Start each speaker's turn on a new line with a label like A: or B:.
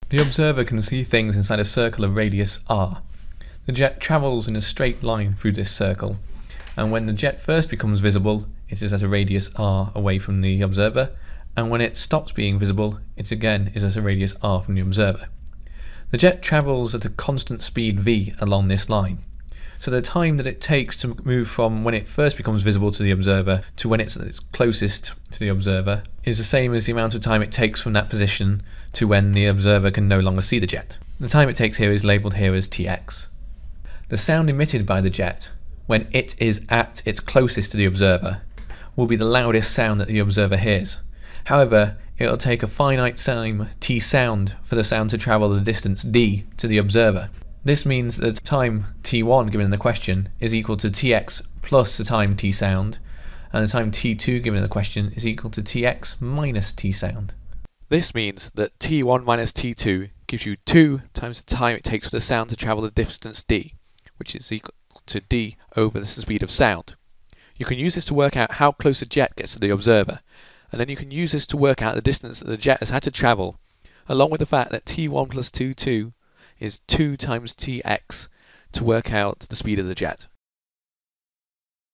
A: The observer can see things inside a circle of radius r. The jet travels in a straight line through this circle, and when the jet first becomes visible, it is at a radius r away from the observer, and when it stops being visible, it again is at a radius r from the observer. The jet travels at a constant speed v along this line, so the time that it takes to move from when it first becomes visible to the observer to when it's at its closest to the observer is the same as the amount of time it takes from that position to when the observer can no longer see the jet. The time it takes here is labelled here as tx. The sound emitted by the jet when it is at its closest to the observer will be the loudest sound that the observer hears. However, it will take a finite time t sound for the sound to travel the distance d to the observer. This means that time t1 given in the question is equal to tx plus the time t sound, and the time t2 given in the question is equal to tx minus t sound. This means that t1 minus t2 gives you 2 times the time it takes for the sound to travel the distance d, which is equal to d over the speed of sound. You can use this to work out how close a jet gets to the observer, and then you can use this to work out the distance that the jet has had to travel, along with the fact that t1 plus t2 is 2 times tx to work out the speed of the jet.